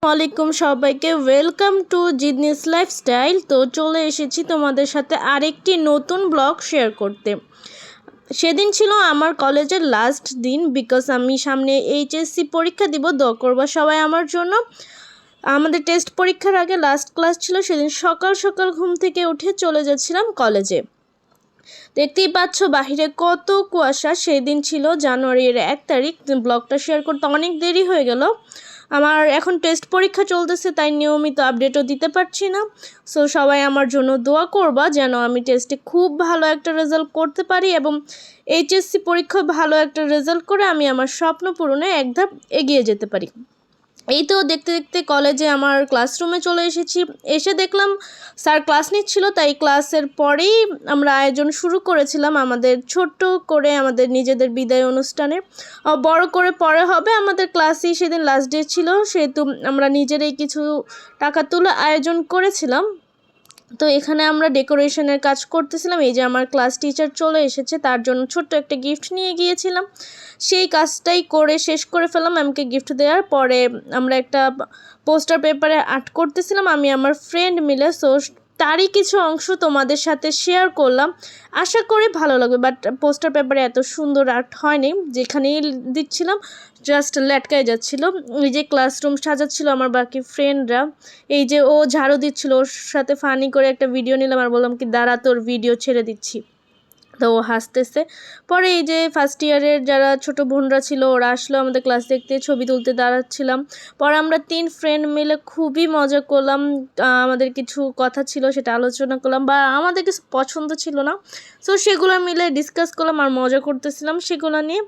ওয়ালাইকুম সবাইকে welcome to জিনিস লাইফস্টাইল। তো চলে এসেছি তোমাদের সাথে আরেকটি নতুন ব্লগ শেয়ার করতে। সেদিন ছিল আমার কলেজের লাস্ট দিন, বিকজ আমি সামনে এইচএসসি পরীক্ষা দিব। দোয়া করবা সবাই আমার জন্য। আমাদের টেস্ট পরীক্ষার আগে লাস্ট ক্লাস ছিল। সেদিন সকাল সকাল ঘুম থেকে উঠে চলে যাচ্ছিলাম কলেজে। দেখতেই পাচ্ছ বাহিরে কত কুয়াশা। সেদিন ছিল জানুয়ারির 1 তারিখ। ব্লগটা শেয়ার করতে অনেক দেরি হয়ে গেল। আমার এখন টেস্ট পরীক্ষা চলতেছে, তাই নিয়মিত আপডেটও দিতে পারছি না। সো সবাই আমার জন্য দোয়া করবা যেন আমি টেস্টে খুব ভালো একটা রেজাল্ট করতে পারি এবং এইচএসসি পরীক্ষায় ভালো একটা রেজাল্ট করে আমি আমার স্বপ্ন পূরণে এক ধাপ এগিয়ে যেতে পারি। এই তো দেখতে দেখতে কলেজে আমার ক্লাসরুমে চলে এসেছি। এসে দেখলাম স্যার ক্লাস নিচ্ছিল, তাই ক্লাসের পরেই আমরা আয়োজন শুরু করেছিলাম আমাদের ছোট্ট করে আমাদের নিজেদের বিদায় অনুষ্ঠানের। বড় করে পরে হবে, আমাদের ক্লাসই সেদিন লাস্ট ডে ছিল, সেহেতু আমরা নিজেরাই কিছু টাকা তুলে আয়োজন করেছিলাম। তো এখানে আমরা ডেকোরেশনের কাজ করতেছিলাম। এই যে আমার ক্লাস টিচার চলে এসেছে, তার জন্য ছোট্ট একটা গিফট নিয়ে গিয়েছিলাম। সেই কাজটাই করে শেষ করে ফেললাম। ম্যামকে গিফট দেওয়ার পরে আমরা একটা পোস্টার পেপারে আর্ট করতেছিলাম আমি আমার ফ্রেন্ড মিলে। সো তারই কিছু অংশ তোমাদের সাথে শেয়ার করলাম, আশা করি ভালো লাগবে। বাট পোস্টার পেপারে এত সুন্দর আর্ট হয়নি, যেখানেই দিচ্ছিলাম জাস্ট লেটকায় যাচ্ছিল। এই যে ক্লাসরুম সাজাচ্ছিল আমার বাকি ফ্রেন্ডরা। এই যে ও ঝাড়ু দিচ্ছিল, ওর সাথে ফানি করে একটা ভিডিও নিলাম আর বললাম কি দাঁড়া তোর ভিডিও ছেড়ে দিচ্ছি। তো ও হাসতেছে। পরে এই যে ফার্স্ট ইয়ারের যারা ছোট বোনরা ছিল ওরা আসলো আমাদের ক্লাস দেখতে, ছবি তুলতে দাঁড়াচ্ছিলাম। পরে আমরা 3 ফ্রেন্ড মিলে খুবই মজা করলাম। আমাদের কিছু কথা ছিল সেটা আলোচনা করলাম, বা আমাদের কিছু পছন্দ ছিল না, সো সেগুলো মিলে ডিসকাস করলাম আর মজা করতেছিলাম সেগুলো নিয়ে।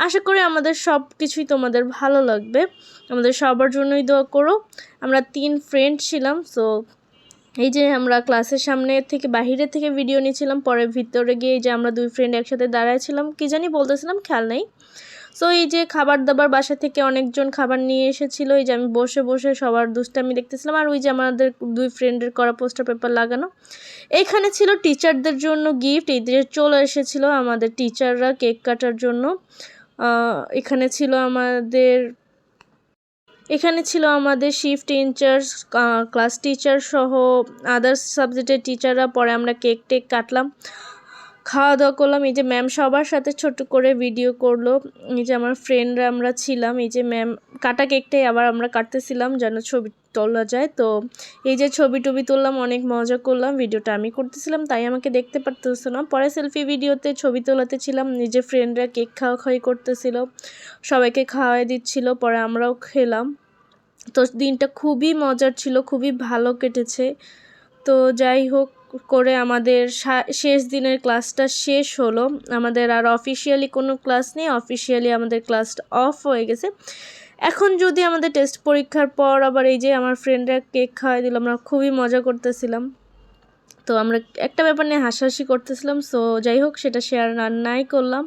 আশা করি আমাদের সব কিছুই তোমাদের ভালো লাগবে। আমাদের সবার জন্যই দোয়া করো। আমরা 3 ফ্রেন্ড ছিলাম। সো এই যে আমরা ক্লাসের সামনে থেকে বাহিরে থেকে ভিডিও নিয়েছিলাম, পরে ভিতরে গিয়ে এই যে আমরা 2 ফ্রেন্ড একসাথে দাঁড়াইছিলাম, কি জানি বলতেছিলাম খেয়াল নেই। সো এই যে খাবার দাবার বাসা থেকে অনেকজন খাবার নিয়ে এসেছিলো। এই যে আমি বসে বসে সবার দুষ্টামি দেখতেছিলাম, আর ওই যে আমাদের 2 ফ্রেন্ডের করা পোস্টার পেপার লাগানো। এইখানে ছিল টিচারদের জন্য গিফট। এই যে চলে এসেছিলো আমাদের টিচাররা কেক কাটার জন্য। এখানে ছিল আমাদের শিফট ইনচার্জ, ক্লাস টিচার সহ আদার্স সাবজেক্টের টিচাররা। পরে আমরা কেক টেক কাটলাম, খাওয়া দাওয়া করলাম। এই যে ম্যাম সবার সাথে ছোট করে ভিডিও করলো। এই যে আমার ফ্রেন্ডরা আমরা ছিলাম। এই যে ম্যাম কাটা কেকটাই আবার আমরা কাটতেছিলাম যেন ছবি তোলা যায়। তো এই যে ছবি টবি তুললাম, অনেক মজা করলাম। ভিডিওটা আমি করতেছিলাম তাই আমাকে দেখতে পারতেছ না। পরে সেলফি ভিডিওতে ছবি তোলাতে ছিলাম। নিজের ফ্রেন্ডরা কেক খাওয়াই করতেছিল, সবাইকে খাওয়াই দিচ্ছিল, পরে আমরাও খেলাম। তো দিনটা খুবই মজার ছিল, খুবই ভালো কেটেছে। তো যাই হোক করে আমাদের শেষ দিনের ক্লাসটা শেষ হলো। আমাদের আর অফিসিয়ালি কোনো ক্লাস নেই, অফিসিয়ালি আমাদের ক্লাসটা অফ হয়ে গেছে। এখন যদি আমাদের টেস্ট পরীক্ষার পর আবার এই যে আমার ফ্রেন্ডরা কেক খাওয়াই দিল, আমরা খুবই মজা করতেছিলাম। তো আমরা একটা ব্যাপার নিয়ে হাসাহাসি করতেছিলাম। সো যাই হোক সেটা শেয়ার নাই করলাম।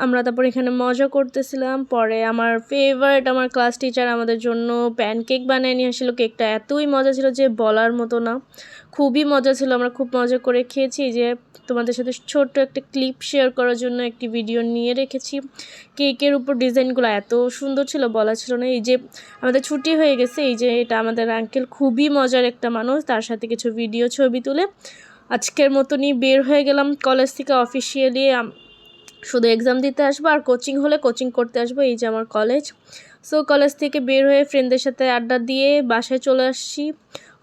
আমরা তারপর এখানে মজা করতেছিলাম। পরে আমার ফেভারিট আমার ক্লাস টিচার আমাদের জন্য প্যানকেক বানিয়ে নিয়ে আসলো। কেকটা এতই মজা ছিল যে বলার মতো না, খুবই মজা ছিল। আমরা খুব মজা করে খেয়েছি। যে তোমাদের সাথে ছোট্ট একটা ক্লিপ শেয়ার করার জন্য একটি ভিডিও নিয়ে রেখেছি। কেকের উপর ডিজাইনগুলো এত সুন্দর ছিল বলা ছিল না। এই যে আমাদের ছুটি হয়ে গেছে, এই যে এটা আমাদের আঙ্কেল, খুবই মজার একটা মানুষ। তার সাথে কিছু ভিডিও ছবি তুলে আজকের মতনই বের হয়ে গেলাম কলেজ থেকে। অফিসিয়ালি শুধু এক্সাম দিতে আসবো আর কোচিং হলে কোচিং করতে আসবো। এই যে আমার কলেজ। সো কলেজ থেকে বের হয়ে ফ্রেন্ডদের সাথে আড্ডা দিয়ে বাসায় চলে আসছি।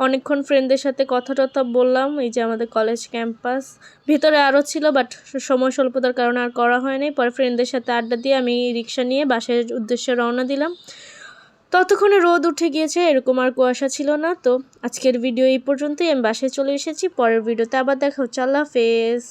অনেকক্ষণ ফ্রেন্ডদের সাথে কথা টথা বললাম। এই যে আমাদের কলেজ ক্যাম্পাস, ভিতরে আরও ছিল বাট সময় স্বল্পতার কারণে আর করা হয়নি। পরে ফ্রেন্ডদের সাথে আড্ডা দিয়ে আমি রিক্সা নিয়ে বাসার উদ্দেশ্যে রওনা দিলাম। ততক্ষণে রোদ উঠে গিয়েছে, এরকম আর কুয়াশা ছিল না। তো আজকের ভিডিও এই পর্যন্তই। আমি বাসায় চলে এসেছি। পরের ভিডিওতে আবার দেখা হচ্ছে। আল্লাহ হাফেজ।